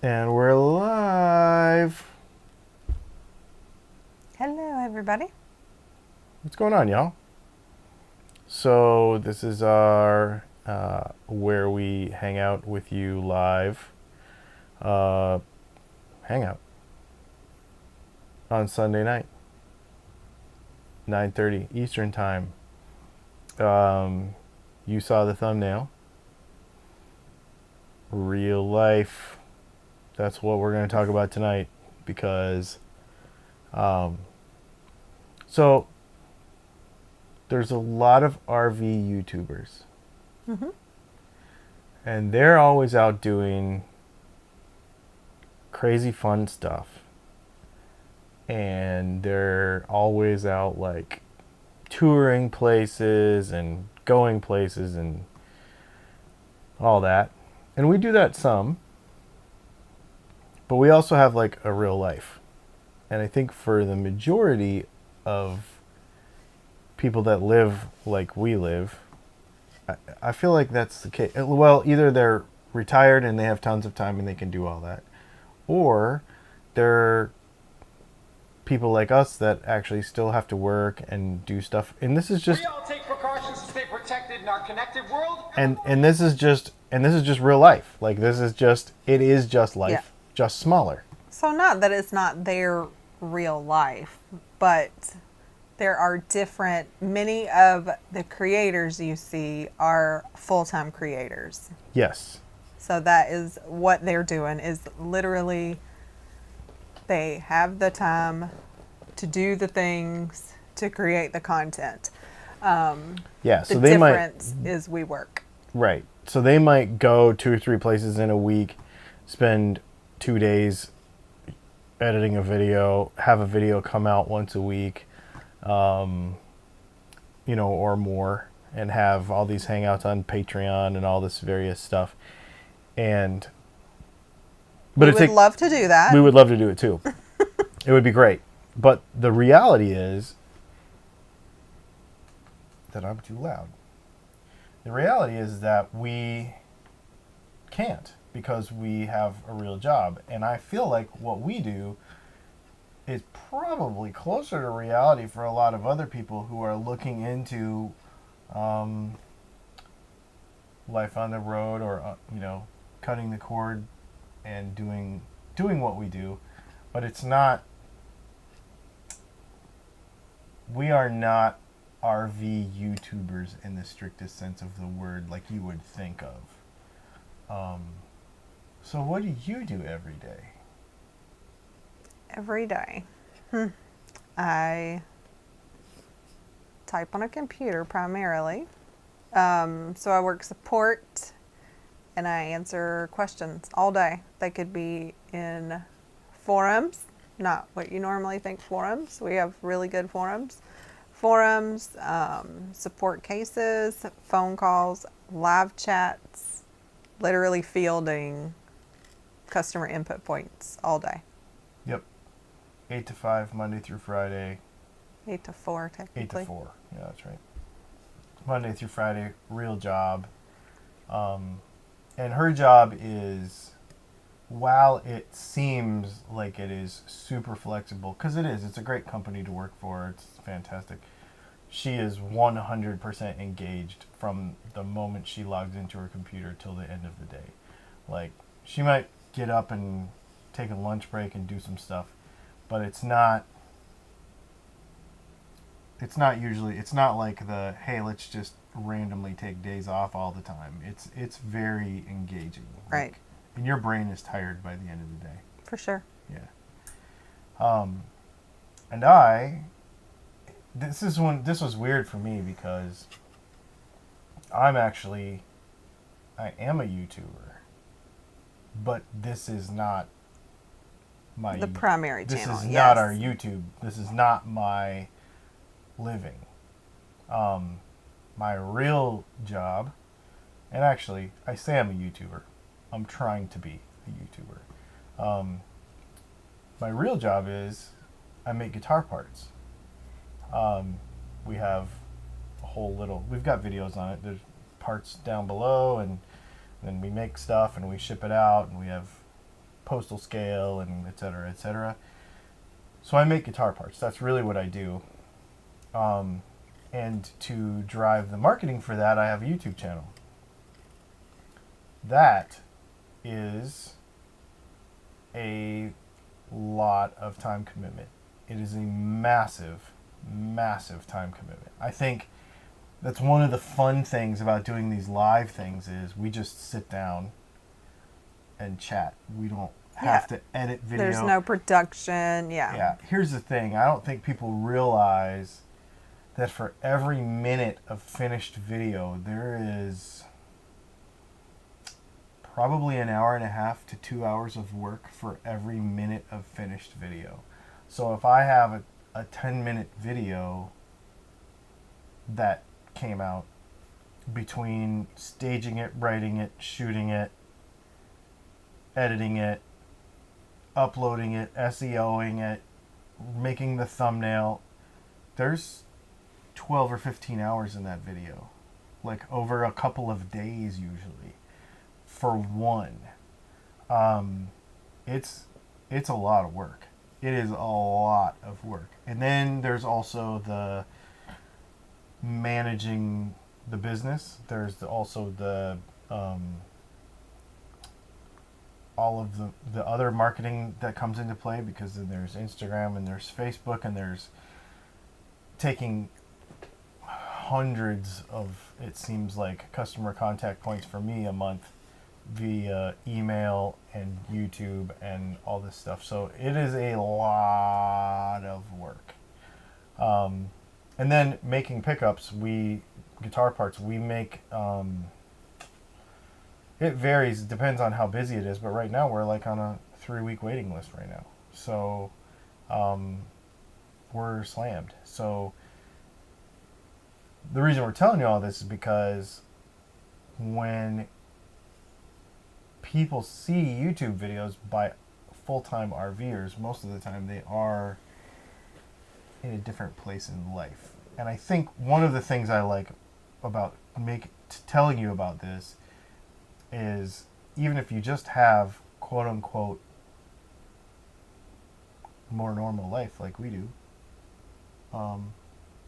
And we're live. Hello, everybody. What's going on, y'all? So this is our where we hang out with you live uh, hangout on Sunday night, 9:30 Eastern time. You saw the thumbnail. Real life. That's what we're going to talk about tonight because um, so there's a lot of RV YouTubers Mm-hmm. and they're always out doing crazy fun stuff, and they're always out like touring places and going places and all that, and we do that some, but we also have like a real life. And I think for the majority of people that live like we live, I feel like that's the case. Well, either they're retired and they have tons of time and they can do all that, or they're people like us that actually still have to work and do stuff. And this is just We all take precautions to stay protected in our connected world. and this is just real life. Like it is just Yeah. life, just smaller. So, not that it's not their real life, but there are many of the creators you see are full time creators. Yes. So, that is what they're doing, is literally they have the time to do the things to create the content. Yeah. The So they might difference is we work. right. So they might go 2 or 3 places in a week, spend 2 days editing a video, have a video come out once a week, or more, and have all these hangouts on Patreon and all this various stuff. And but We it's would like love to do that. we would love to do it too. It would be great. But the reality is that I'm too loud. The reality is that we can't because we have a real job. And I feel like what we do is probably closer to reality for a lot of other people who are looking into um, life on the road, or cutting the cord and doing what we do. But it's not. We are not RV YouTubers in the strictest sense of the word, like you would think of. Um, so what do you do every day? Every day. I type on a computer primarily. So I work support and I answer questions all day. They could be in forums, not what you normally think forums. We have really good forums. Forums, support cases, phone calls, live chats, literally fielding customer input points all day. Yep. 8 to 5, Monday through Friday. 8 to 4, 8 to technically. 4. Yeah, that's right. Monday through Friday, real job. And her job is, while it seems like it is super flexible, because it is, it's a great company to work for, it's fantastic. She is 100% engaged from the moment she logs into her computer till the end of the day. Like, she might get up and take a lunch break and do some stuff, but it's not like the hey, let's just randomly take days off all the time. It's very engaging. Right. Like, and your brain is tired by the end of the day. For sure. Yeah. Um, and this was weird for me because I am a YouTuber, but this is not The primary this channel, is yes. not our YouTube. This is not my living. My real job, and actually, I say I'm a YouTuber. I'm trying to be a YouTuber. My real job is I make guitar parts. We have we've got videos on it. There's parts down below, and then we make stuff and we ship it out, and we have postal scale and et cetera, et cetera. So I make guitar parts. That's really what I do. And to drive the marketing for that, I have a YouTube channel. That is a lot of time commitment. It is a massive, massive time commitment. I think that's one of the fun things about doing these live things is we just sit down and chat. We don't have to edit video. There's no production. Yeah. Here's the thing. I don't think people realize that for every minute of finished video, there is probably an hour and a half to 2 hours of work for every minute of finished video. So if I have a 10-minute video that came out, between staging it, writing it, shooting it, editing it, uploading it, SEOing it, making the thumbnail, there's 12 or 15 hours in that video, like over a couple of days usually for one. It's a lot of work. It is a lot of work. And then there's also the managing the business. There's also the all of the other marketing that comes into play, because then there's Instagram and there's Facebook and there's taking hundreds of, it seems like, customer contact points for me a month via email and YouTube and all this stuff. So it is a lot of work. And then making pickups, guitar parts, we make, it varies, it depends on how busy it is, but right now we're like on a 3-week waiting list right now. So we're slammed. So the reason we're telling you all this is because when people see YouTube videos by full-time RVers, most of the time they are in a different place in life. And I think one of the things I like about telling you about this is, even if you just have quote-unquote more normal life like we do,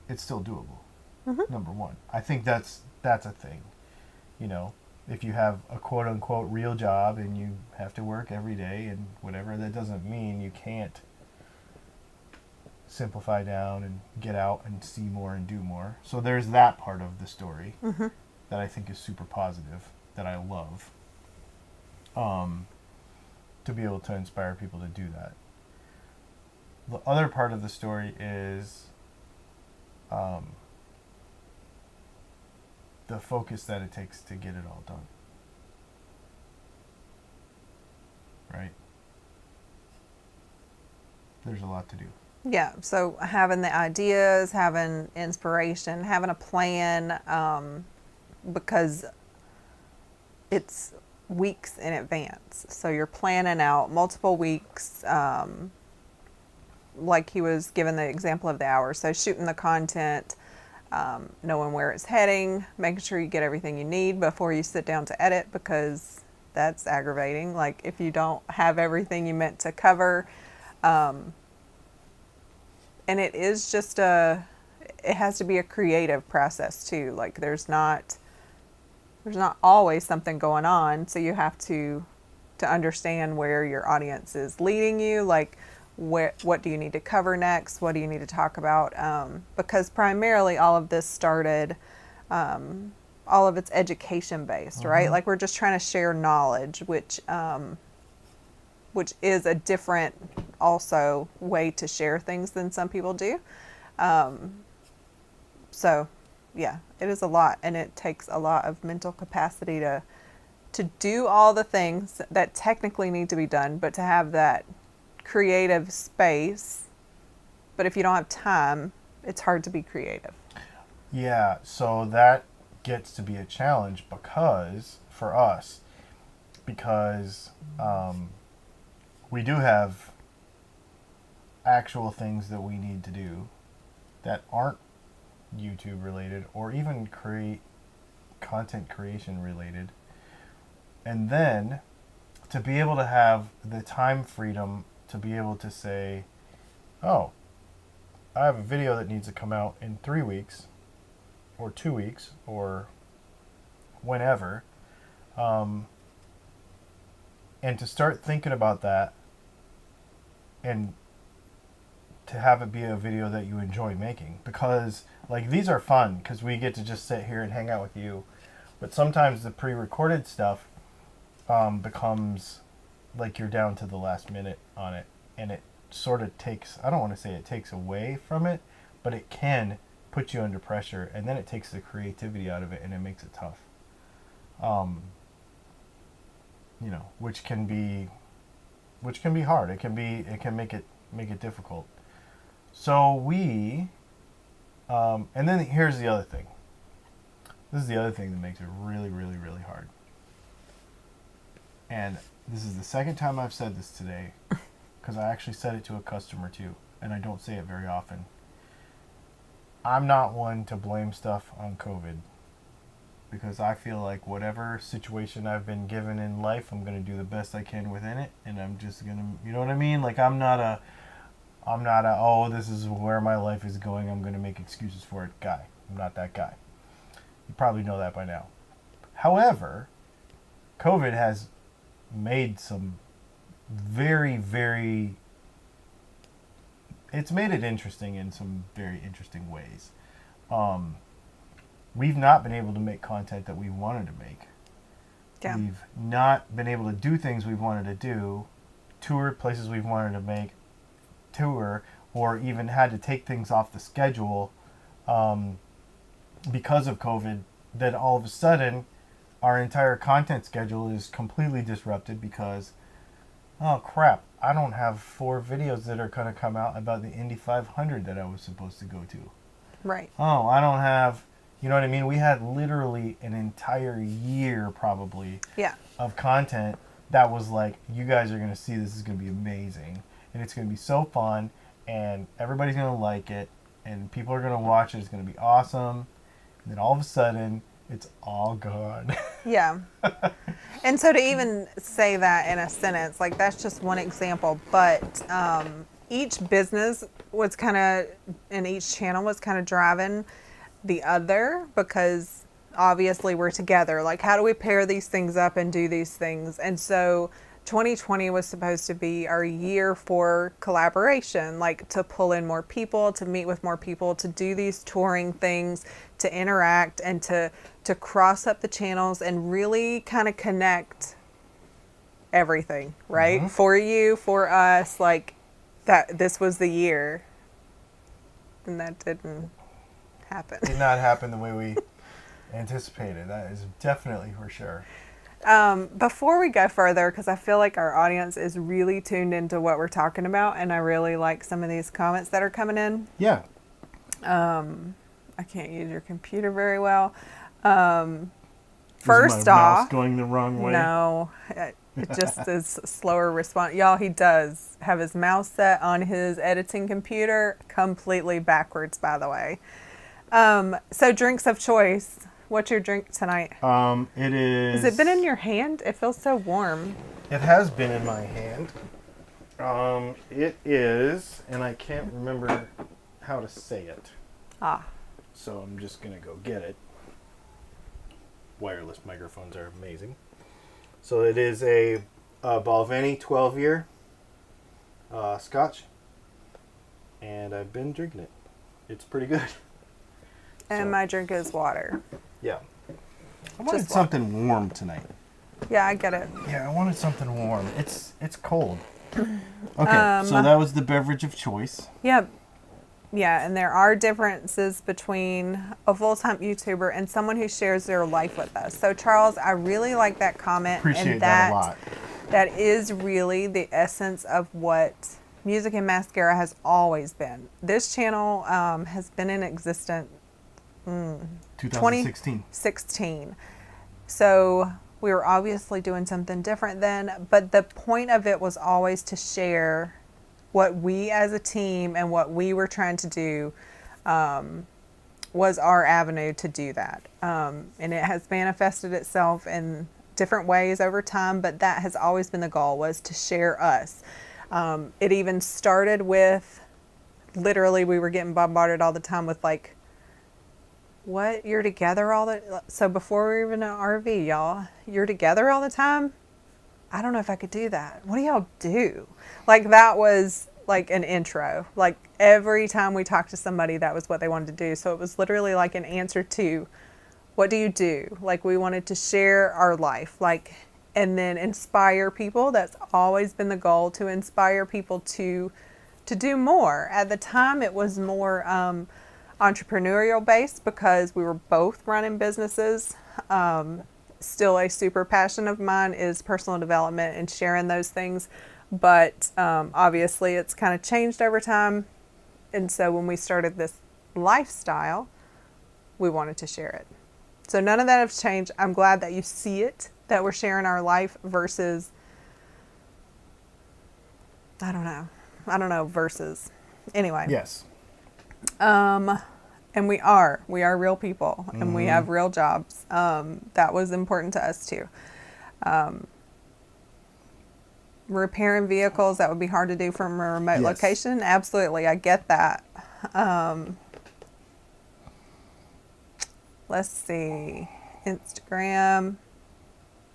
it's still doable. Number one, I think that's a thing. You know, if you have a quote-unquote real job and you have to work every day and whatever, that doesn't mean you can't simplify down and get out and see more and do more. So there's that part of the story that I think is super positive, that I love, to be able to inspire people to do that. The other part of the story is the focus that it takes to get it all done. Right? There's a lot to do. Yeah, so having the ideas, having inspiration, having a plan, because it's weeks in advance. So you're planning out multiple weeks, like he was given the example of the hours. So shooting the content, knowing where it's heading, making sure you get everything you need before you sit down to edit, because that's aggravating. Like if you don't have everything you meant to cover, and it is just it has to be a creative process too. Like there's not always something going on, so you have to understand where your audience is leading you. Like what do you need to cover next? What do you need to talk about? Because primarily all of this started, all of it's education based, right? Like we're just trying to share knowledge, which is a different also way to share things than some people do. So yeah, it is a lot, and it takes a lot of mental capacity to do all the things that technically need to be done, but to have that creative space. But if you don't have time, it's hard to be creative. Yeah, so that gets to be a challenge for us, because we do have actual things that we need to do that aren't YouTube related or even content creation related. And then to be able to have the time freedom to be able to say, oh, I have a video that needs to come out in 3 weeks or 2 weeks or whenever. And to start thinking about that and to have it be a video that you enjoy making, because like these are fun because we get to just sit here and hang out with you, but sometimes the pre-recorded stuff becomes like you're down to the last minute on it, and it sort of takes, I don't want to say it takes away from it, but it can put you under pressure, and then it takes the creativity out of it and it makes it tough. You know, which can be hard. It can make it difficult. So we, and then here's the other thing. This is the other thing that makes it really, really, really hard. And this is the second time I've said this today, because I actually said it to a customer too, and I don't say it very often. I'm not one to blame stuff on COVID, because I feel like whatever situation I've been given in life, I'm going to do the best I can within it, and I'm just going to, you know what I mean? Like I'm not a, oh, this is where my life is going, I'm going to make excuses for it guy. I'm not that guy. You probably know that by now. However, COVID has made some very, very, it's made it interesting in some very interesting ways. We've not been able to make content that we wanted to make. Yeah. We've not been able to do things we've wanted to do, tour places we've wanted to make, tour, or even had to take things off the schedule because of COVID. Then all of a sudden, our entire content schedule is completely disrupted because, oh crap, I don't have 4 videos that are going to come out about the Indy 500 that I was supposed to go to. Right. Oh, I don't have, you know what I mean? We had literally an entire year probably of content that was like, you guys are going to see, this is going to be amazing. And it's going to be so fun, and everybody's going to like it, and people are going to watch it. It's going to be awesome. And then all of a sudden, it's all gone. Yeah. And so to even say that in a sentence, like that's just one example, but each business was kind of, and each channel was kind of driving the other, because obviously we're together. Like, how do we pair these things up and do these things? And so 2020 was supposed to be our year for collaboration, like to pull in more people, to meet with more people, to do these touring things, to interact, and to cross up the channels and really kind of connect everything, right? Mm-hmm. For you, for us, like that, this was the year. And that didn't happen. Did not happen the way we anticipated. That is definitely for sure. Before we go further, because I feel like our audience is really tuned into what we're talking about, and I really like some of these comments that are coming in. Yeah. I can't use your computer very well. First First off, mouse going the wrong way. No, it just is slower response. Y'all, he does have his mouse set on his editing computer completely backwards, by the way. So drinks of choice. What's your drink tonight? It is. Has it been in your hand? It feels so warm. It has been in my hand. It is, and I can't remember how to say it. So I'm just gonna go get it. Wireless microphones are amazing. So it is a Balvenie 12-year Scotch, and I've been drinking it. It's pretty good. And my drink is water. Yeah. I wanted something warm tonight. Yeah, I get it. Yeah, I wanted something warm. It's cold. Okay, so that was the beverage of choice. Yep. Yeah, and there are differences between a full-time YouTuber and someone who shares their life with us. So, Charles, I really like that comment. Appreciate that a lot. That is really the essence of what Music and Mascara has always been. This channel has been in existence 2016. 2016. So we were obviously doing something different then, but the point of it was always to share what we as a team and what we were trying to do was our avenue to do that. And it has manifested itself in different ways over time, but that has always been the goal, was to share us. It even started with, literally, we were getting bombarded all the time with like, what, you're together all the, so before we were even in an RV, y'all, you're together all the time? I don't know if I could do that. What do y'all do? Like, that was like an intro. Like, every time we talked to somebody, that was what they wanted to do. So it was literally like an answer to, what do you do? Like, we wanted to share our life, like, and then inspire people. That's always been the goal, to inspire people to do more. At the time, it was more entrepreneurial based, because we were both running businesses. Still a super passion of mine is personal development and sharing those things. But obviously it's kind of changed over time. And so when we started this lifestyle, we wanted to share it. So none of that has changed. I'm glad that you see it, that we're sharing our life versus, I don't know, versus. Anyway. Yes. And we are real people, and we have real jobs. That was important to us too. Repairing vehicles, that would be hard to do from a remote Yes. location. Absolutely, I get that. Let's see, Instagram.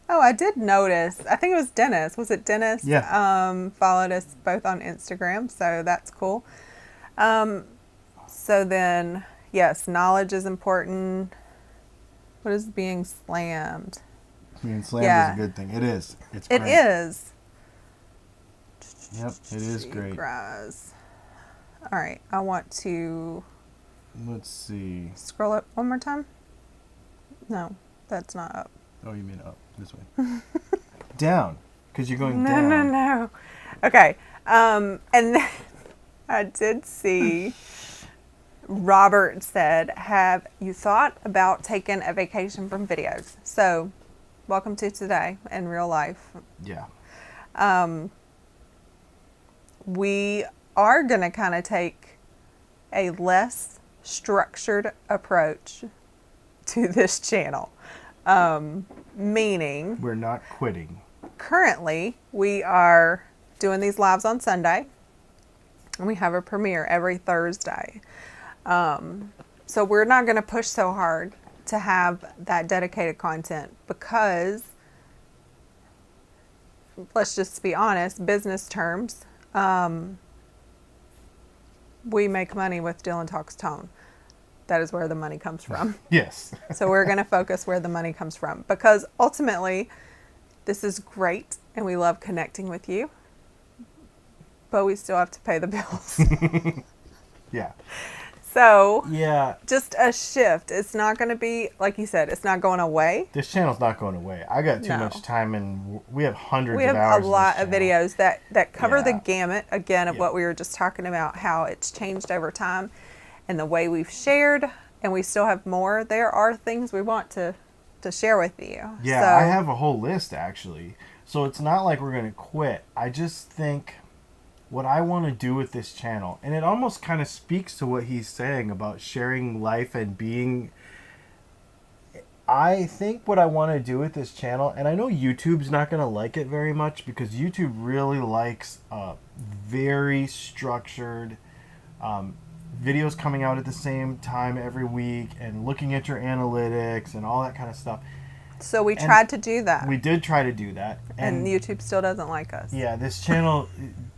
Oh, I did notice. I think it was Dennis. Was it Dennis? Yeah. Followed us both on Instagram, so that's cool. So then, yes, knowledge is important. What is being slammed? Being slammed Yeah. is a good thing. It is. It's It great. is. Yep, it is great. Seagrass. All right, I want to Let's see. scroll up one more time. No, that's not up. Oh, you mean up this way? Down, because you're going No, down. no. Okay. And then I did see Robert said, have you thought about taking a vacation from videos? So, welcome to today in real life. Yeah. We are going to kind of take a less structured approach to this channel. Meaning, We're not quitting. currently we are doing these lives on Sunday, and we have a premiere every Thursday. So we're not going to push so hard to have that dedicated content, because, let's just be honest, business terms, we make money with Dylan Talks Tone. That is where the money comes from. Yes. So we're going to focus where the money comes from, because ultimately this is great and we love connecting with you, but we still have to pay the bills. Yeah. So Yeah. just a shift. It's not going to be, like you said, it's not going away. This channel's not going away. I got too No. much time, and we have hundreds We of have hours. a lot of this channel. videos that cover the Yeah. gamut, again, of Yeah. what we were just talking about, how it's changed over time and the way we've shared, and we still have more. There are things we want to share with you. Yeah, So, I have a whole list actually. So it's not like we're going to quit. I just think what I want to do with this channel, and it almost kind of speaks to what he's saying about sharing life and being. I think what I want to do with this channel, and I know YouTube's not going to like it very much, because YouTube really likes very structured videos coming out at the same time every week, and looking at your analytics and all that kind of stuff. so we And tried to do that, We did try to do that. and YouTube still doesn't like us. Yeah, this channel,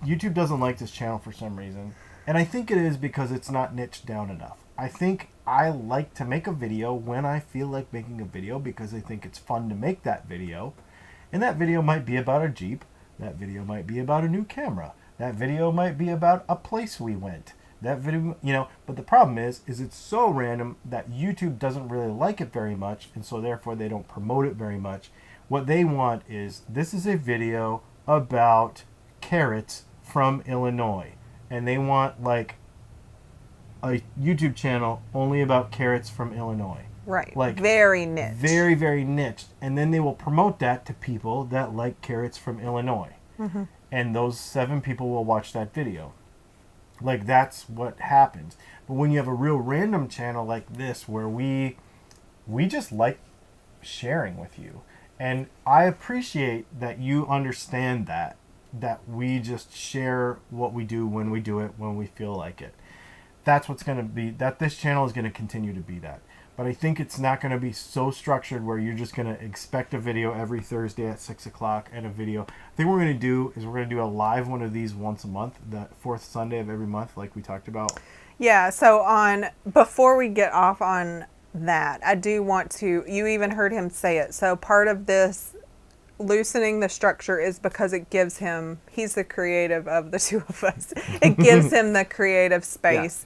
YouTube doesn't like this channel for some reason. And I think it is because it's not niched down enough. I think I like to make a video when I feel like making a video, because I think it's fun to make that video. And that video might be about a Jeep. That video might be about a new camera. That video might be about a place we went. That video, but the problem is it's so random that YouTube doesn't really like it very much, and so therefore they don't promote it very much. What they want is, this is a video about carrots from Illinois, and they want like a YouTube channel only about carrots from Illinois. Right. Like, very niche. Very, very niched. And then they will promote that to people that like carrots from Illinois. Mm-hmm. And those 7 people will watch that video. Like, that's what happens. But when you have a real random channel like this, where we just like sharing with you, And I appreciate that you understand that we just share what we do when we do it, when we feel like it. That's what's going to be, that this channel is going to continue to be that. But I think it's not going to be so structured where you're just going to expect a video every Thursday at 6 o'clock and a video. I think what we're going to do is we're going to do a live one of these once a month, the fourth Sunday of every month, like we talked about. Yeah, so before we get off on that, I do want to, you even heard him say it. So part of this loosening the structure is because it gives him, he's the creative of the two of us. It gives him the creative space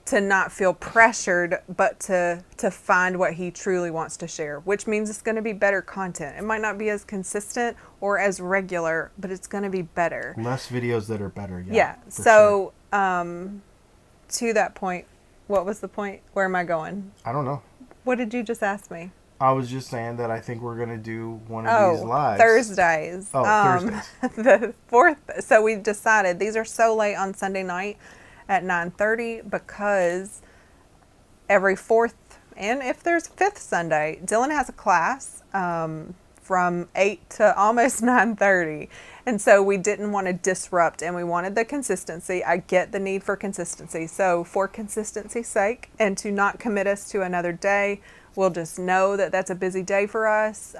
to not feel pressured, but to find what he truly wants to share, which means it's going to be better content. It might not be as consistent or as regular, but it's going to be better. Less videos that are better. Yeah. So, to that point, what was the point? Where am I going? I don't know. What did you just ask me? I was just saying that I think we're going to do one of these lives. Thursdays. Thursdays. The fourth. So we decided these are so late on Sunday night at 9:30 because every fourth and if there's fifth Sunday, Dylan has a class from 8 to almost 9:30. And so we didn't want to disrupt and we wanted the consistency. I get the need for consistency. So for consistency's sake and to not commit us to another day, we'll just know that that's a busy day for us.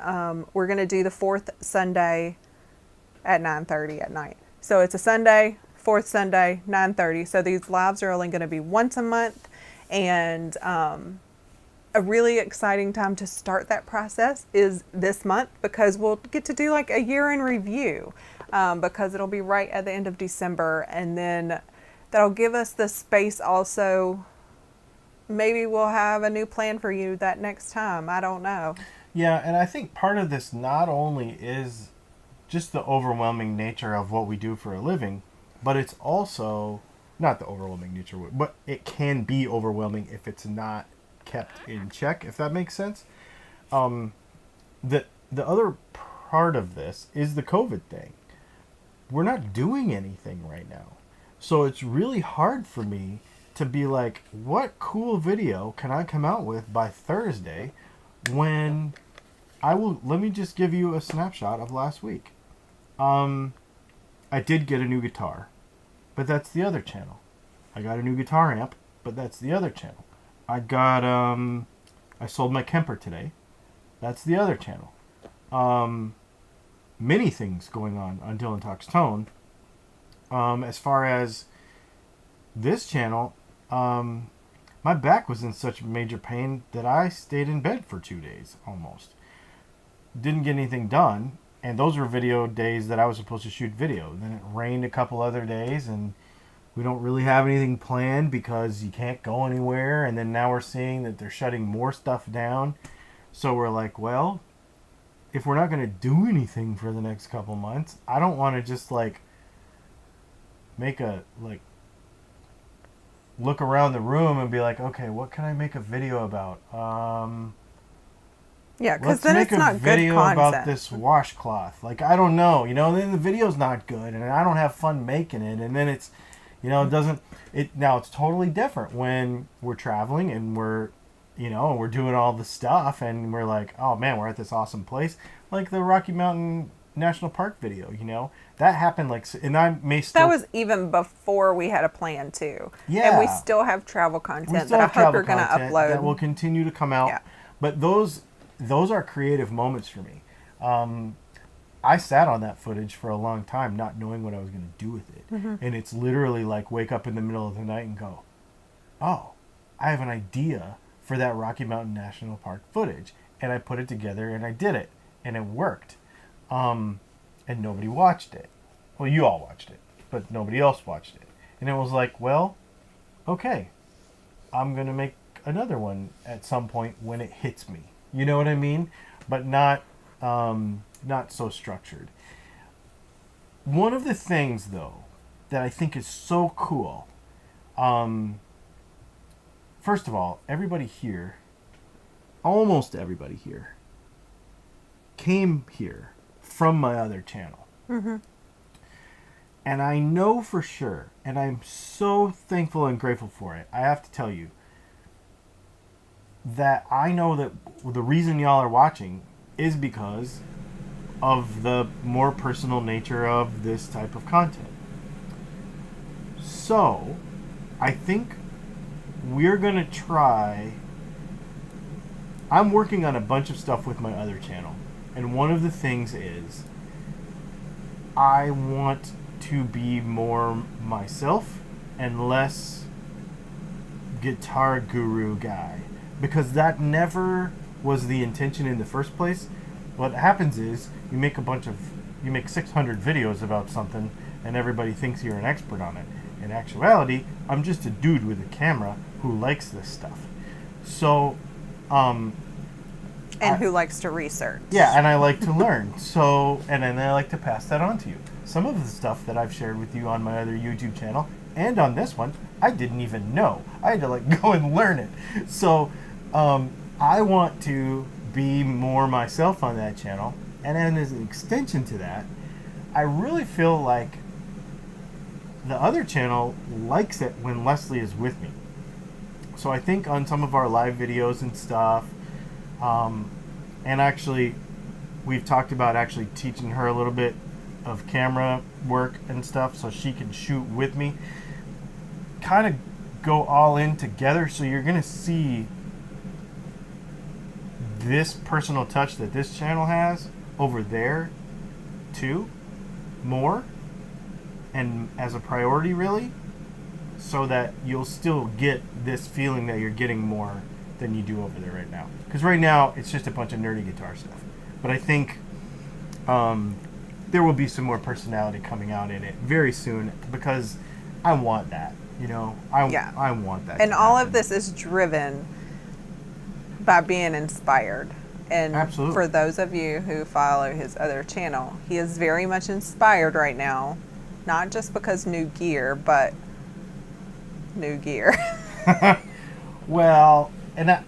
We're going to do the fourth Sunday at 9:30 at night. So it's a Sunday, fourth Sunday, 9:30. So these lives are only going to be once a month. And a really exciting time to start that process is this month because we'll get to do like a year in review because it'll be right at the end of December. And then that'll give us the space also. Maybe we'll have a new plan for you that next time. I don't know. Yeah, and I think part of this not only is just the overwhelming nature of what we do for a living, but it's also not the overwhelming nature, but it can be overwhelming if it's not kept in check, if that makes sense. The other part of this is the COVID thing. We're not doing anything right now. So it's really hard for me to be like, what cool video can I come out with by Thursday when let me just give you a snapshot of last week. I did get a new guitar, but that's the other channel. I got a new guitar amp, but that's the other channel. I sold my Kemper today. That's the other channel. Many things going on Dylan Talks Tone. As far as this channel, my back was in such major pain that I stayed in bed for 2 days almost. Didn't get anything done, and those were video days that I was supposed to shoot video. Then it rained a couple other days, and we don't really have anything planned because you can't go anywhere. And then now we're seeing that they're shutting more stuff down. So we're like, well, if we're not going to do anything for the next couple months, I don't want to just like make a look around the room and be like, okay, what can I make a video about? Yeah, because then it's not good content. Let's make a video about this washcloth. Like, I don't know, then the video's not good, and I don't have fun making it, and then it's, now it's totally different when we're traveling and we're doing all the stuff, and we're like, oh man, we're at this awesome place, like the Rocky Mountain National Park video, that happened and I may still. That was even before we had a plan too. Yeah. And we still have travel content that I hope you're going to upload. That will continue to come out. Yeah. But those are creative moments for me. I sat on that footage for a long time, not knowing what I was going to do with it. Mm-hmm. And it's literally like wake up in the middle of the night and go, oh, I have an idea for that Rocky Mountain National Park footage. And I put it together and I did it. And it worked. And nobody watched it. Well, you all watched it, but nobody else watched it. And it was like, well, okay, I'm going to make another one at some point when it hits me. You know what I mean? But not so structured. One of the things, though, that I think is so cool, first of all, everybody here, almost everybody here, came here from my other channel. Mm-hmm. And I know for sure, and I'm so thankful and grateful for it, I have to tell you, that I know that the reason y'all are watching is because of the more personal nature of this type of content. So, I think we're going to try. I'm working on a bunch of stuff with my other channel. And one of the things is I want to be more myself and less guitar guru guy. Because that never was the intention in the first place. What happens is you make 600 videos about something and everybody thinks you're an expert on it. In actuality, I'm just a dude with a camera who likes this stuff. So, who likes to research. Yeah, and I like to learn. So, and then I like to pass that on to you. Some of the stuff that I've shared with you on my other YouTube channel and on this one, I didn't even know. I had to go and learn it. So, I want to be more myself on that channel. And then as an extension to that, I really feel like the other channel likes it when Leslie is with me. So I think on some of our live videos and stuff, and actually we've talked about actually teaching her a little bit of camera work and stuff so she can shoot with me. Kind of go all in together, so you're going to see this personal touch that this channel has over there too, more, and as a priority really, so that you'll still get this feeling that you're getting more than you do over there right now. Because right now it's just a bunch of nerdy guitar stuff. But I think there will be some more personality coming out in it very soon, because I want that. I want that. And all of this is driven by being inspired. And Absolutely. For those of you who follow his other channel, he is very much inspired right now, not just because new gear, but new gear. Well, and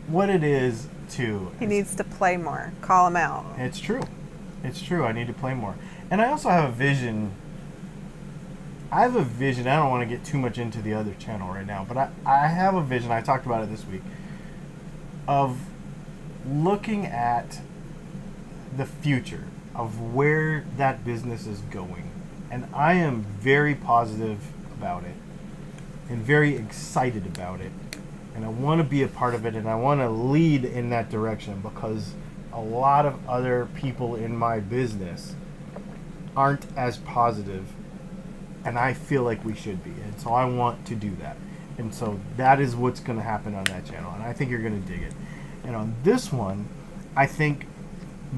what it is too. He needs to play more. Call him out. It's true. It's true. I need to play more. And I also have a vision. I have a vision. I don't want to get too much into the other channel right now, but I have a vision. I talked about it this week, of looking at the future of where that business is going. And I am very positive about it and very excited about it. And I want to be a part of it, and I want to lead in that direction, because a lot of other people in my business aren't as positive, and I feel like we should be. And so I want to do that. And so that is what's going to happen on that channel, and I think you're going to dig it. And on this one, I think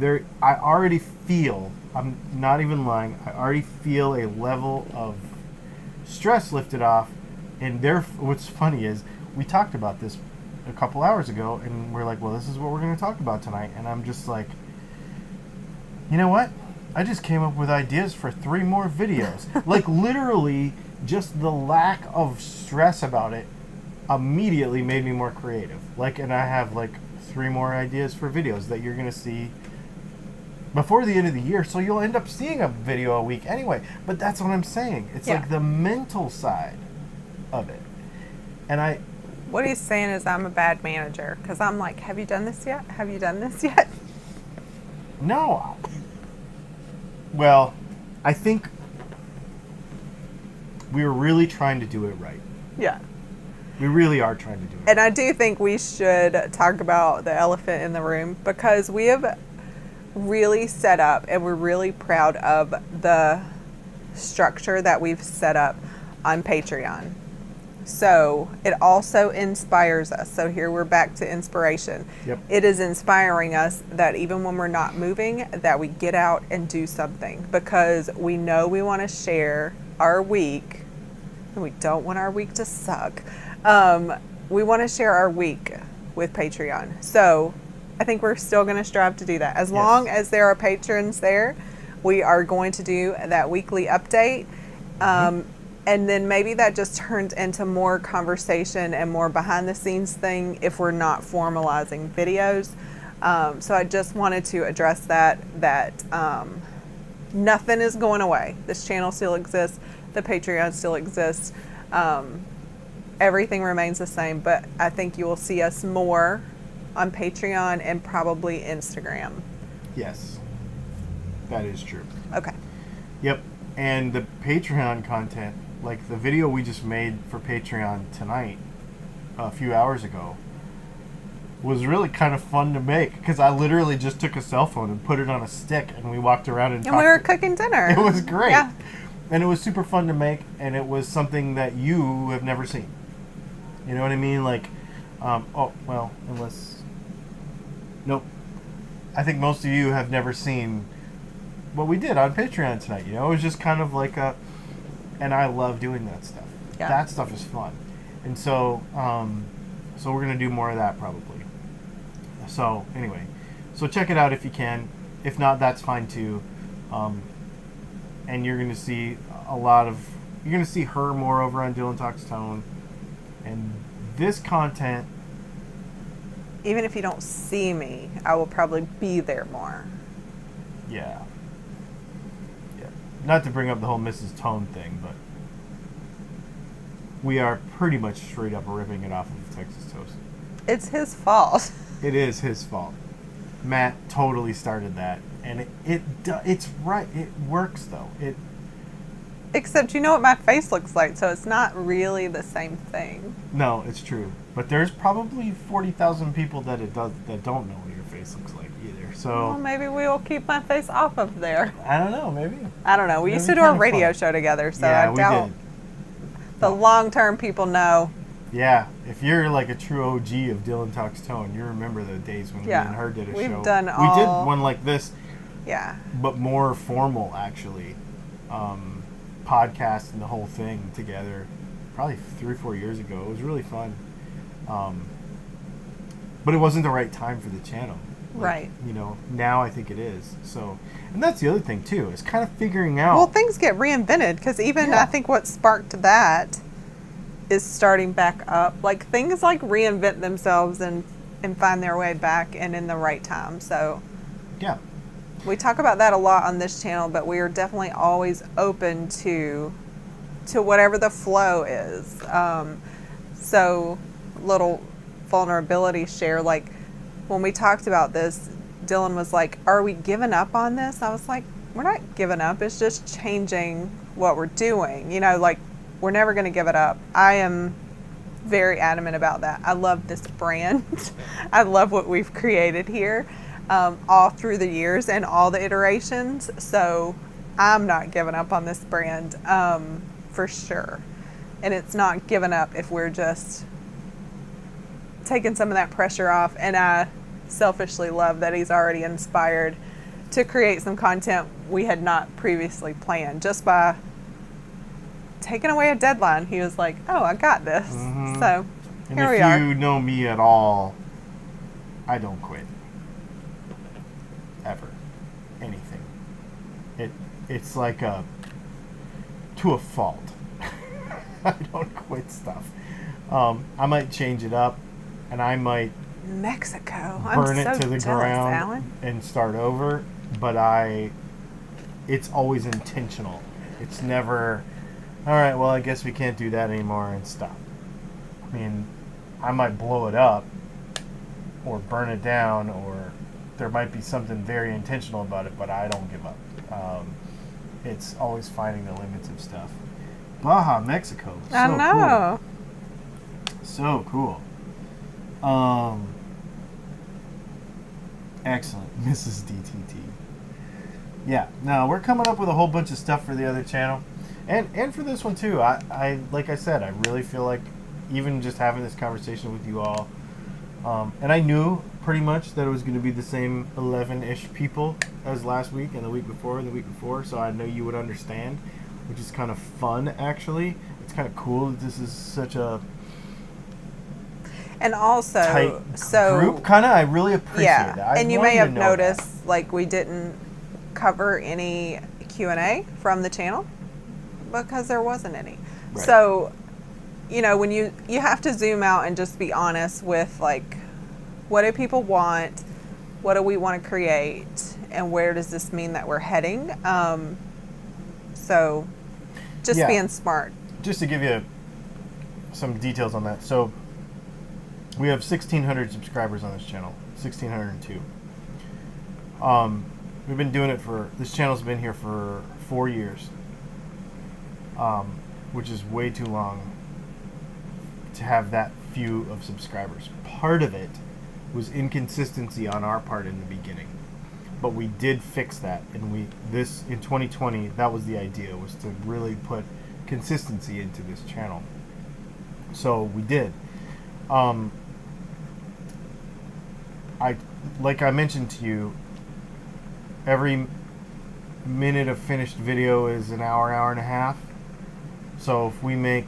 I already feel, I'm not even lying, I already feel a level of stress lifted off. And what's funny is, we talked about this a couple hours ago, and we're like, well, this is what we're going to talk about tonight. And I'm just like, you know what? I just came up with ideas for 3 more videos. Like, literally, just the lack of stress about it immediately made me more creative. And I have 3 more ideas for videos that you're going to see before the end of the year. So you'll end up seeing a video a week anyway. But that's what I'm saying. It's like the mental side of it. And what he's saying is I'm a bad manager, because I'm like, have you done this yet? Have you done this yet? No. Well, I think we're really trying to do it right. Yeah. We really are trying to do it. And I do think we should talk about the elephant in the room, because we have really set up, and we're really proud of the structure that we've set up on Patreon. So it also inspires us. So here we're back to inspiration. Yep. It is inspiring us that even when we're not moving, that we get out and do something, because we know we want to share our week, and we don't want our week to suck. We want to share our week with Patreon. So I think we're still going to strive to do that. As long as there are patrons there, we are going to do that weekly update. And then maybe that just turns into more conversation and more behind the scenes thing if we're not formalizing videos. So I just wanted to address that nothing is going away. This channel still exists. The Patreon still exists. Everything remains the same, but I think you will see us more on Patreon and probably Instagram. Yes. That is true. Okay. Yep. And the Patreon content, like the video we just made for Patreon tonight, a few hours ago, was really kind of fun to make because I literally just took a cell phone and put it on a stick and we walked around and And we were cooking dinner. It was great. Yeah. And it was super fun to make, and it was something that you have never seen. You know what I mean? Like, unless... Nope. I think most of you have never seen what we did on Patreon tonight. You know, it was just kind of like a... And I love doing that stuff. Yeah. That stuff is fun. And so, so we're going to do more of that probably. So, anyway. So check it out if you can. If not, that's fine too. And you're going to see a lot of... You're going to see her more over on Dylan Talks Tone. And this content... Even if you don't see me, I will probably be there more. Yeah. Yeah. Not to bring up the whole Mrs. Tone thing, but... We are pretty much straight up ripping it off of Texas Toast. It's his fault. It is his fault. Matt totally started that. And it's right. It works, though. Except you know what my face looks like, so it's not really the same thing. No, it's true. But there's probably 40,000 people that don't know what your face looks like either. So Well, maybe we will keep my face off of there. I don't know. Maybe. I don't know. We Maybe used to do a kinda radio fun. show together, so Yeah, I we doubt did. the long-term people know. Yeah, if you're like a true OG of Dylan Talks Tone, you remember the days when Yeah. we and her did a We've show. done We all- did one like this, Yeah. but more formal actually. Podcast and the whole thing together, probably 3 or 4 years ago. It was really fun. But it wasn't the right time for the channel. Right. You know, now I think it is. So, and that's the other thing too. It's kind of figuring out. Well, things get reinvented because even Yeah. I think what sparked that is starting back up. Like things like reinvent themselves and find their way back and in the right time. So yeah. we talk about that a lot on this channel, but we are definitely always open to whatever the flow is. So little vulnerability share, like when we talked about this, Dylan was like, are we giving up on this? I was like, we're not giving up. It's just changing what we're doing. You know, like we're never going to give it up. I am very adamant about that. I love this brand. I love what we've created here. All through the years and all the iterations. So I'm not giving up on this brand for sure. And it's not giving up if we're just taking some of that pressure off. And I selfishly love that he's already inspired to create some content we had not previously planned. Just by taking away a deadline, he was like, oh, I got this. Mhm. So And here we if are. you know me at all, I don't quit. Ever. Anything. It's like to a fault. I don't quit stuff. I might change it up, and I might Mexico. burn I'm so it to the jealous, ground Alan. and start over. But it's always intentional. It's never, all right, well, I guess we can't do that anymore and stop. I mean, I might blow it up or burn it down, or there might be something very intentional about it, but I don't give up. It's always finding the limits of stuff. Baja, Mexico. So I know. Cool. So cool. Excellent, Mrs. DTT. Yeah, no, we're coming up with a whole bunch of stuff for the other channel, and for this one too. I like I said, I really feel like even just having this conversation with you all, and I knew pretty much that it was going to be the same 11-ish people as last week and the week before and the week before, so I know you would understand, which is kind of fun actually. It's kind of cool that this is such a And also, tight group, kind of. I really appreciate yeah, that. I and you wanted may to have know that. noticed, like, we didn't cover any Q&A from the channel because there wasn't any. Right. So, you know, when you have to zoom out and just be honest with, like, what do people want? What do we want to create? And where does this mean that we're heading? So, just Yeah. being smart. Just to give you some details on that. So, we have 1,600 subscribers on this channel. 1,602. We've been doing it this channel's been here for 4 years, which is way too long to have that few of subscribers. Part of it was inconsistency on our part in the beginning, but we did fix that, and in 2020, that was the idea, was to really put consistency into this channel. So we did. Like I mentioned to you, every minute of finished video is an hour and a half. So if we make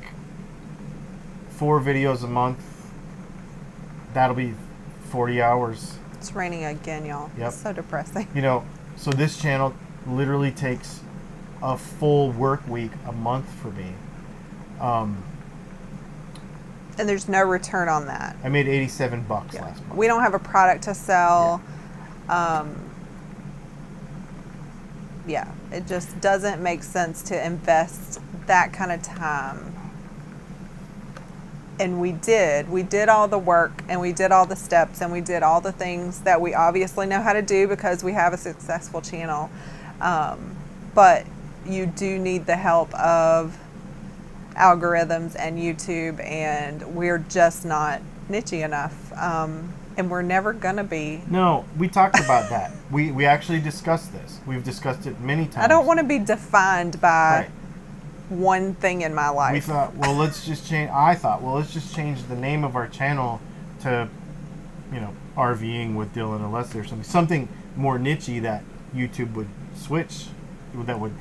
4 videos a month, that'll be 40 hours. It's raining again, y'all. Yep. It's so depressing. So this channel literally takes a full work week a month for me. And there's no return on that. I made $87 Yeah. last month. We don't have a product to sell. Yeah, it just doesn't make sense to invest that kind of time. And we did all the work, and we did all the steps, and we did all the things that we obviously know how to do because we have a successful channel. But you do need the help of algorithms and YouTube, and we're just not niche enough. And we're never gonna be. No, we talked about that. We actually discussed this. We've discussed it many times. I don't want to be defined by Right. one thing in my life. We thought, well, let's just change. I thought, well, let's just change the name of our channel to, RVing with Dylan and Leslie or something more nichey that YouTube would switch. That would.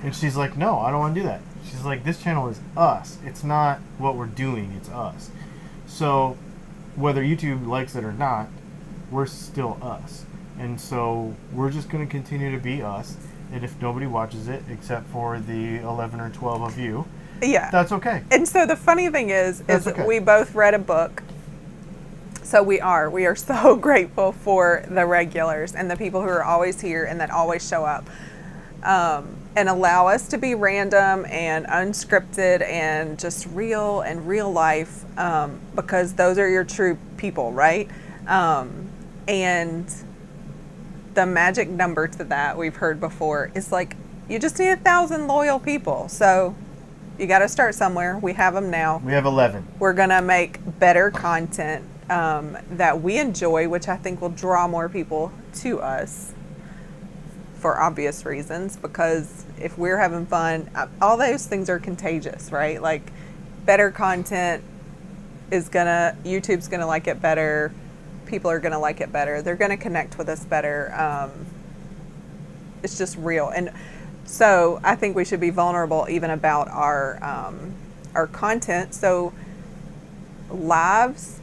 And she's like, no, I don't want to do that. She's like, this channel is us. It's not what we're doing. It's us. So whether YouTube likes it or not, we're still us. And so we're just going to continue to be us. And if nobody watches it except for the 11 or 12 of you, Yeah. that's okay. And so the funny thing is okay. we both read a book. So we are so grateful for the regulars and the people who are always here and that always show up, and allow us to be random and unscripted and just real and real life, because those are your true people, right? And the magic number to that we've heard before is like, you just need 1,000 loyal people. So you got to start somewhere. We have them now. We have 11. We're going to make better content that we enjoy, which I think will draw more people to us for obvious reasons, because if we're having fun, all those things are contagious, right? Like, better content YouTube's going to like it better. People are going to like it better. They're going to connect with us better. It's just real. And so I think we should be vulnerable even about our content. So lives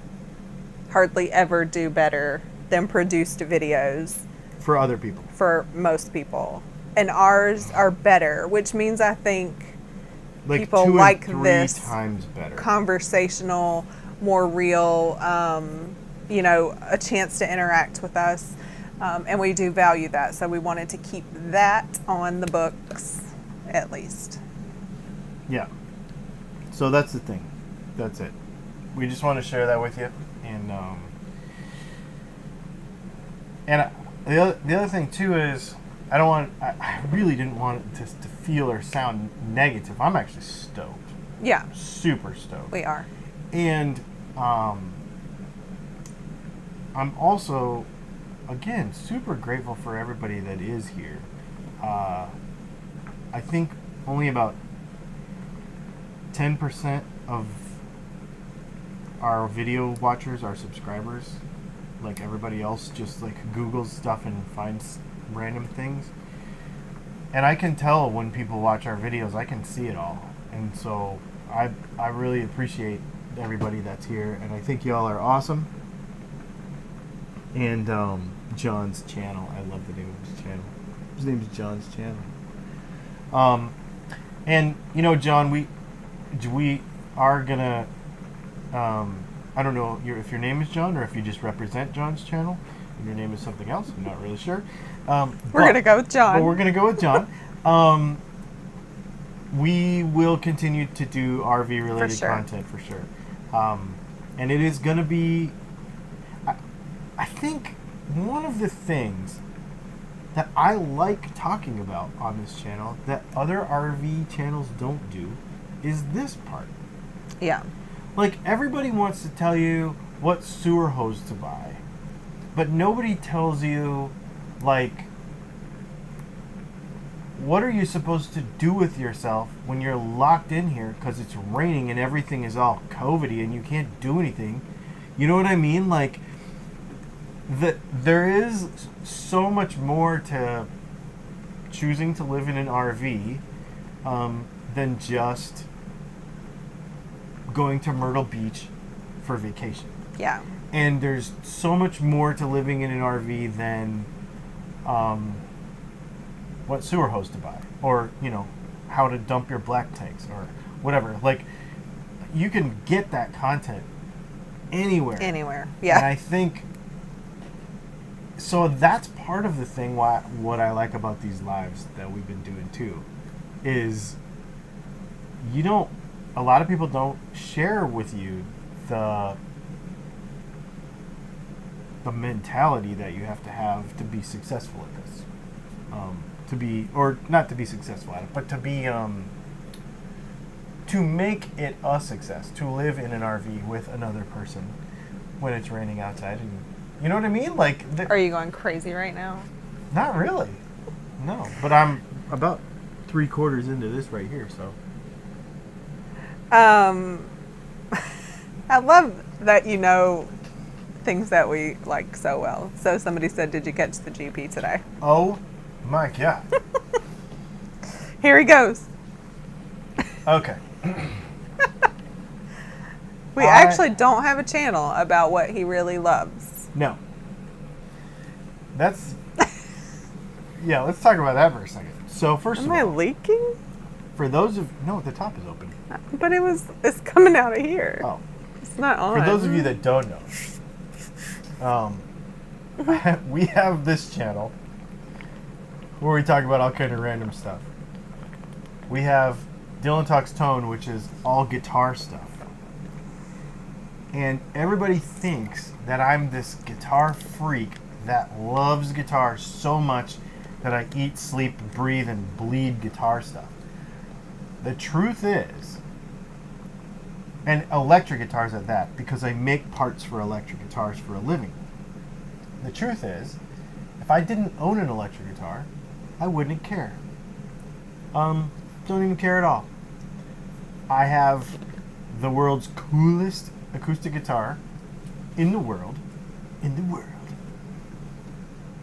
hardly ever do better than produced videos For other people. for most people. And ours are better, which means I think Like people 2 and like 3 this times better. conversational, more real, a chance to interact with us. And we do value that. So we wanted to keep that on the books, at least. Yeah. So that's the thing. That's it. We just want to share that with you. And the other thing too is, I really didn't want it to feel or sound negative. I'm actually stoked. Yeah, Super stoked. we are. And I'm also, again, super grateful for everybody that is here. I think only about 10% of our video watchers are subscribers. Like everybody else just like Googles stuff and finds random things. And I can tell when people watch our videos. I can see it all. And so I really appreciate everybody that's here, and I think y'all are awesome. And John's channel, I love the name of his channel. His name is John's channel. And John, we are gonna, I don't know if your name is John or if you just represent John's channel and your name is something else. I'm not really sure. We're going to go with John. But we're going to go with John. We will continue to do RV related content for sure. And it is going to be, I think one of the things that I like talking about on this channel that other RV channels don't do is this part. Yeah. Like, everybody wants to tell you what sewer hose to buy, but nobody tells you, like, what are you supposed to do with yourself when you're locked in here because it's raining and everything is all COVID-y and you can't do anything? You know what I mean? Like, there is so much more to choosing to live in an RV than just going to Myrtle Beach for vacation. Yeah. And there's so much more to living in an RV than what sewer hose to buy, or how to dump your black tanks, or whatever. Like, you can get that content anywhere. Yeah. And I think so. That's part of the thing. What I like about these lives that we've been doing too is a lot of people don't share with you the mentality that you have to be successful at this. Or not to be successful at it, but to be to make it a success, to live in an RV with another person when it's raining outside, and you know what I mean? Like, Are you going crazy right now? not really, no. But I'm about 3/4 into this right here, so. I love that you know things that we like so well. So somebody said, "Did you catch the GP today?" Oh my God. Here he goes. Okay. We actually don't have a channel about what he really loves. No. That's. Yeah, let's talk about that for a second. So first Am of I all, leaking? for those of no, the top is open. But it's coming out of here. Oh. It's not on. For those of you that don't know, we have this channel where we talk about all kind of random stuff. We have Dylan Talks Tone, which is all guitar stuff. And everybody thinks that I'm this guitar freak that loves guitar so much that I eat, sleep, breathe, and bleed guitar stuff. The truth is, and electric guitars at that, because I make parts for electric guitars for a living. The truth is, if I didn't own an electric guitar, I wouldn't care. Don't even care at all. I have the world's coolest acoustic guitar in the world.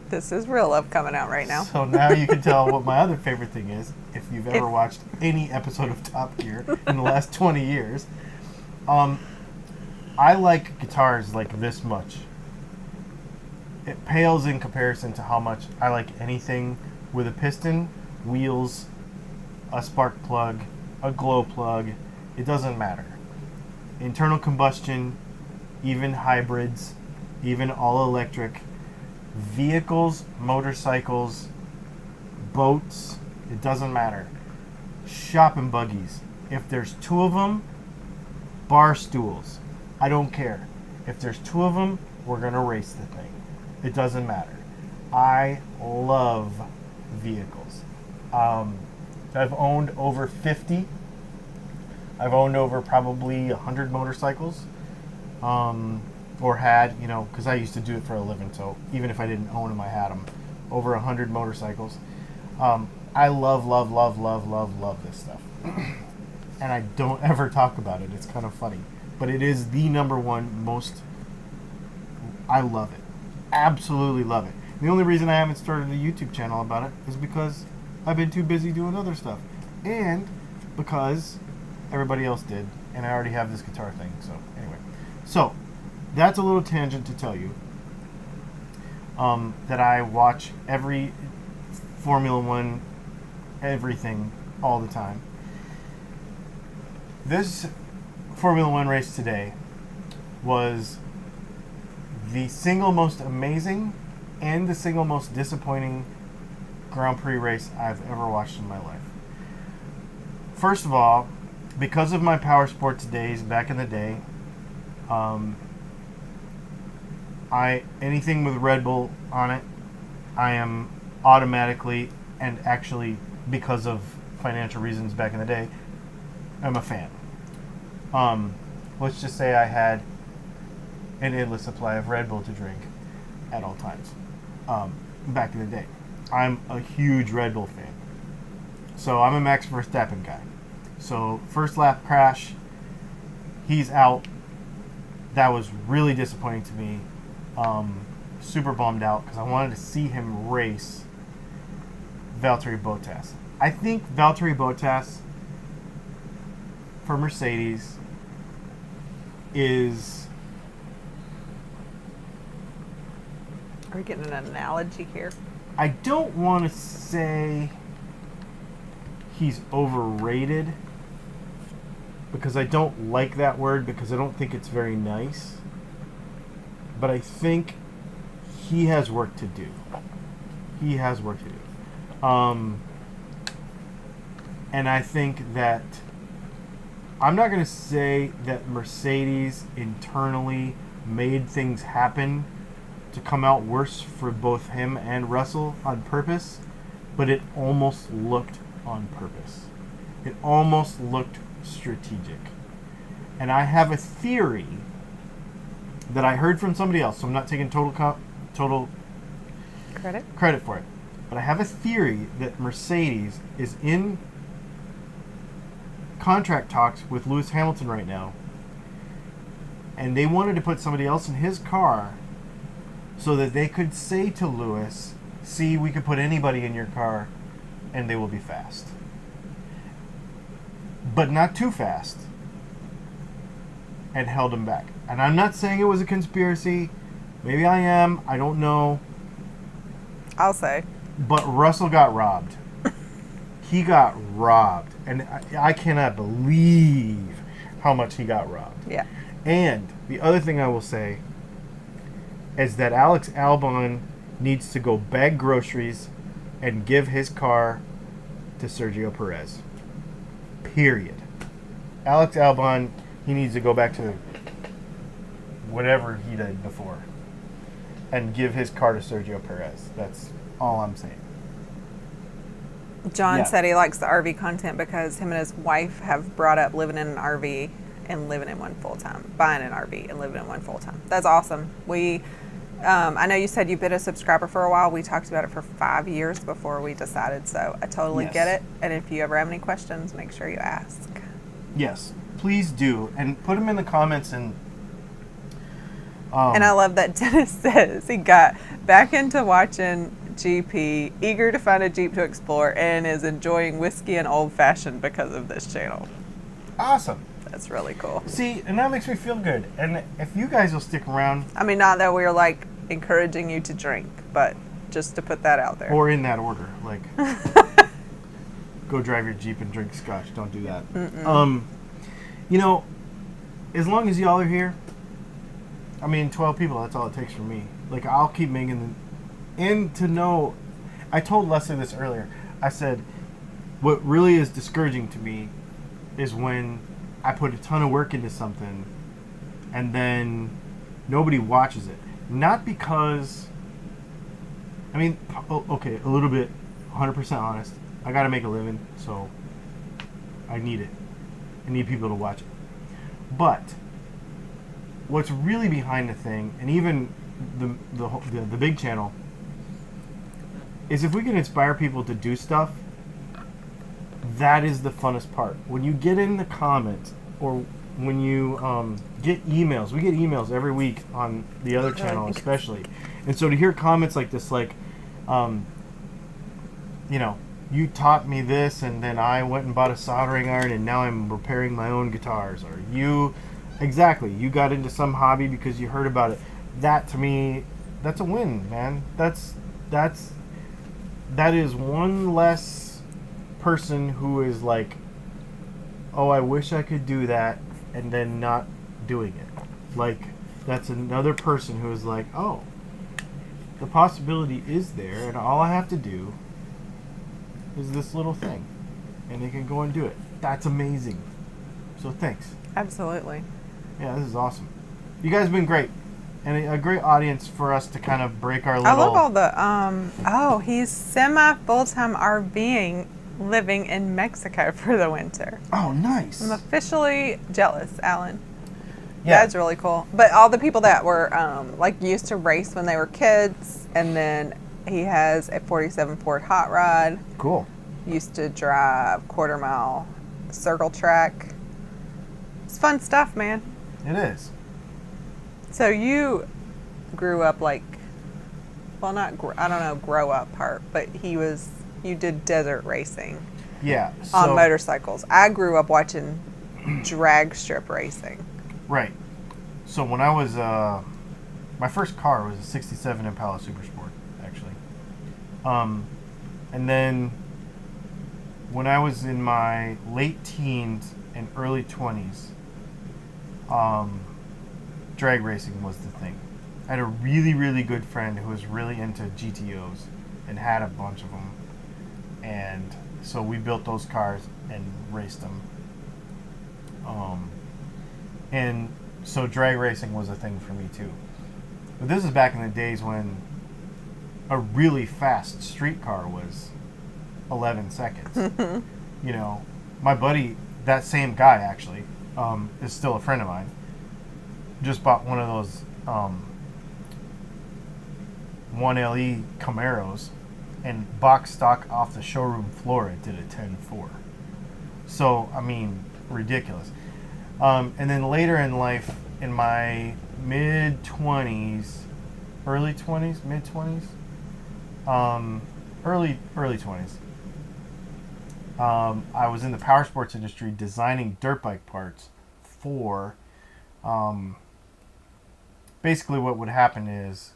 This is real love coming out right now. So now you can tell what my other favorite thing is, if you've ever watched any episode of Top Gear in the last 20 years. I like guitars like this much. It pales in comparison to how much I like anything with a piston, wheels, a spark plug, a glow plug. It doesn't matter. Internal combustion, even hybrids, even all electric, vehicles, motorcycles, boats, it doesn't matter. Shopping buggies. If there's two of them, bar stools. I don't care. If there's two of them, we're going to race the thing. It doesn't matter. I love vehicles. I've owned over 50. I've owned over probably 100 motorcycles. Or had, because I used to do it for a living, so even if I didn't own them, I had them. Over 100 motorcycles. I love this stuff. And I don't ever talk about it. It's kind of funny. But it is the number one most... I love it. Absolutely love it. The only reason I haven't started a YouTube channel about it is because I've been too busy doing other stuff. And because everybody else did. And I already have this guitar thing. So, anyway. So, that's a little tangent to tell you that I watch every Formula One, everything, all the time. This Formula One race today was the single most amazing and the single most disappointing Grand Prix race I've ever watched in my life. First of all, because of my Power Sports days back in the day, anything with Red Bull on it, I am automatically and actually because of financial reasons back in the day, I'm a fan. Let's just say I had an endless supply of Red Bull to drink at all times. Back in the day, I'm a huge Red Bull fan. So I'm a Max Verstappen guy. So first lap crash, he's out. That was really disappointing to me. Super bummed out because I wanted to see him race Valtteri Bottas. I think Valtteri Bottas for Mercedes is... Are we getting an analogy here? I don't want to say he's overrated because I don't like that word because I don't think it's very nice. But I think he has work to do. He has work to do. And I think that I'm not going to say that Mercedes internally made things happen to come out worse for both him and Russell on purpose, but it almost looked on purpose. It almost looked strategic. And I have a theory that I heard from somebody else, so I'm not taking total credit for it. But I have a theory that Mercedes is in contract talks with Lewis Hamilton right now, and they wanted to put somebody else in his car so that they could say to Lewis, see, we could put anybody in your car and they will be fast. But not too fast. And held him back. And I'm not saying it was a conspiracy. Maybe I am. I don't know. I'll say. But Russell got robbed. He got robbed. And I cannot believe how much he got robbed. Yeah. And the other thing I will say is that Alex Albon needs to go bag groceries and give his car to Sergio Perez. Period. Alex Albon, he needs to go back to whatever he did before and give his car to Sergio Perez. That's all I'm saying. John Yeah. said he likes the RV content because him and his wife have brought up living in an RV and living in one full time, buying an RV and living in one full time. That's awesome. I know you said you've been a subscriber for a while. We talked about it for 5 years before we decided, so I totally Yes. get it. And if you ever have any questions, make sure you ask. Yes, please do. And put them in the comments and And I love that Dennis says he got back into watching GP, eager to find a Jeep to explore, and is enjoying whiskey and old fashioned because of this channel. awesome. That's really cool. See, and that makes me feel good. And if you guys will stick around, I mean, not that we're like encouraging you to drink, but just to put that out there. or in that order, like go drive your Jeep and drink scotch. Don't do that. You know, as long as y'all are here, I mean, 12 people, that's all it takes for me. Like, I'll keep making them. And to know, I told Leslie this earlier. I said, what really is discouraging to me is when I put a ton of work into something and then nobody watches it. Not because, I mean, okay, a little bit, 100% honest. I got to make a living, so I need it. I need people to watch it. But what's really behind the thing, and even the big channel, is if we can inspire people to do stuff, that is the funnest part. When you get in the comments, or when you get emails, we get emails every week on the other channel especially. And so to hear comments like this, like, you know, you taught me this and then I went and bought a soldering iron and now I'm repairing my own guitars. Or you got into some hobby because you heard about it. That to me, that's a win, man. That is one less person who is like, oh, I wish I could do that, and then not doing it. Like, that's another person who is like, oh, the possibility is there, and all I have to do is this little thing, and they can go and do it. That's amazing. So thanks. Absolutely. Yeah, this is awesome. You guys have been great. and a great audience for us to kind of break our I little. love all the he's semi full-time RVing, living in Mexico for the winter. Oh, nice. I'm officially jealous, Alan. Yeah. That's really cool. But all the people that were like used to race when they were kids, and then he has a 47 Ford hot rod. Cool. Used to drive quarter mile circle track. It's fun stuff, man. It is. So you grew up like, well, not I don't know grow up part, but you did desert racing Yeah. on motorcycles. I grew up watching drag strip racing. Right. So when I was, my first car was a '67 Impala Super Sport, actually. And then when I was in my late teens and early 20s, drag racing was the thing. I had a really, really good friend who was really into GTOs and had a bunch of them. And so we built those cars and raced them. And so drag racing was a thing for me too. But this is back in the days when a really fast street car was 11 seconds. You know, my buddy, that same guy actually, is still a friend of mine, just bought one of those 1LE Camaros, and box stock off the showroom floor it did a 10.4. So, I mean, ridiculous. And then later in life, in my mid-20s, early 20s, mid-20s, early 20s, I was in the power sports industry designing dirt bike parts for, basically what would happen is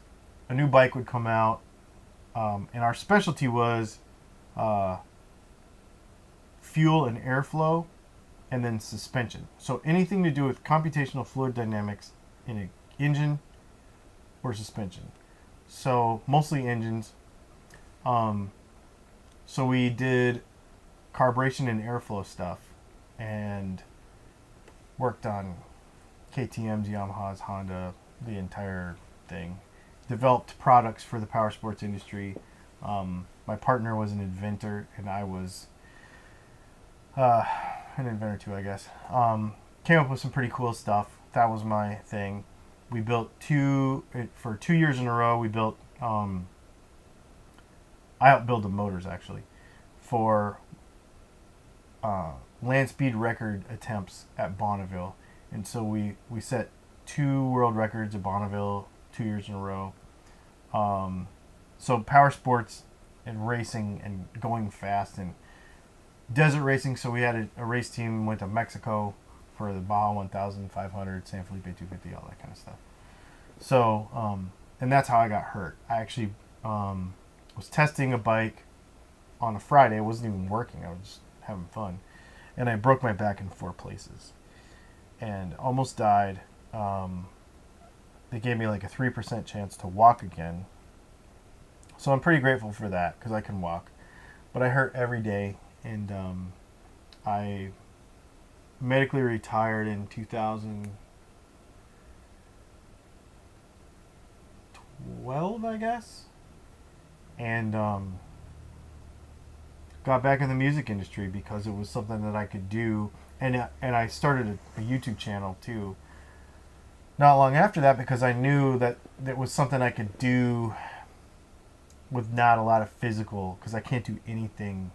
a new bike would come out, and our specialty was fuel and airflow, and then suspension. So anything to do with computational fluid dynamics in an engine or suspension. So mostly engines. So we did carburation and airflow stuff, and worked on KTM's, Yamaha's, Honda, the entire thing. Developed products for the power sports industry. My partner was an inventor, and I was an inventor too, I guess. Came up with some pretty cool stuff. That was my thing. We built for 2 years in a row. We built, I outbuilt the motors actually, for land speed record attempts at Bonneville. And so we set 2 world records at Bonneville 2 years in a row. So power sports and racing and going fast and desert racing. So we had a race team, went to Mexico for the Baja 1500, San Felipe 250, all that kind of stuff. So, and that's how I got hurt. I actually was testing a bike on a Friday. It wasn't even working. I was just having fun. And I broke my back in 4 places and almost died. They gave me like a 3% chance to walk again. So I'm pretty grateful for that because I can walk. But I hurt every day, and I medically retired in 2012, I guess. And got back in the music industry because it was something that I could do. And I started a YouTube channel too. Not long after that, because I knew that it was something I could do with not a lot of physical, because I can't do anything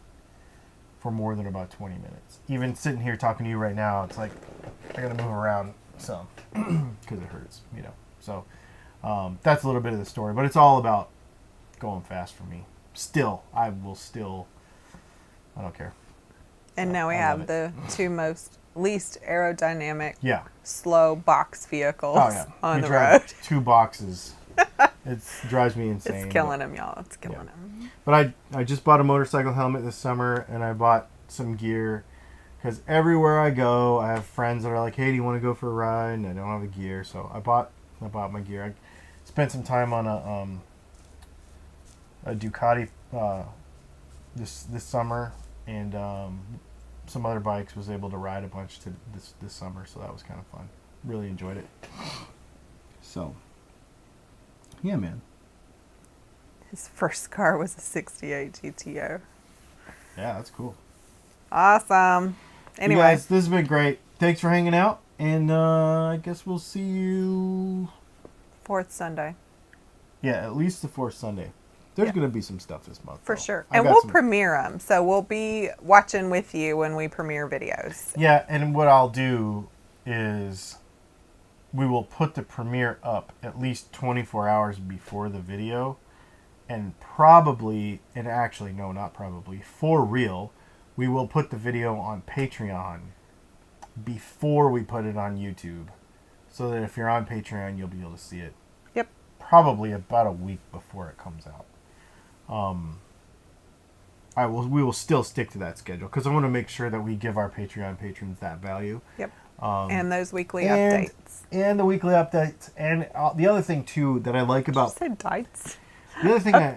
for more than about 20 minutes. Even sitting here talking to you right now, it's like I gotta move around some because it hurts, you know. So that's a little bit of the story, but it's all about going fast for me. Still, I don't care. And now we have the 2 least aerodynamic, slow box vehicles on we the drive road. 2 boxes. It drives me insane. It's killing him, y'all. It's killing him. But I just bought a motorcycle helmet this summer, and I bought some gear because everywhere I go, I have friends that are like, "Hey, do you want to go for a ride?" And I don't have the gear, so I bought my gear. I spent some time on a Ducati this summer, and some other bikes. Was able to ride a bunch this summer, so that was kind of fun. Really enjoyed it. So Yeah, man. His first car was a 68 GTO. Yeah, that's cool. Awesome. Anyway, You guys, this has been great. Thanks for hanging out, and I guess we'll see you. fourth Sunday. Yeah, at least the fourth Sunday. There's Yeah. going to be some stuff this month. For though. sure. I And got we'll some- premiere them. So we'll be watching with you when we premiere videos. Yeah, and what I'll do is we will put the premiere up at least 24 hours before the video. And probably, and actually, no, not probably, for real, we will put the video on Patreon before we put it on YouTube. So that if you're on Patreon, you'll be able to see it Yep. probably about a week before it comes out. We will still stick to that schedule because I want to make sure that we give our Patreon patrons that value. Yep. And those weekly and, updates. and the weekly updates, and the other thing too that I like about Did you say dites? the other thing Updates.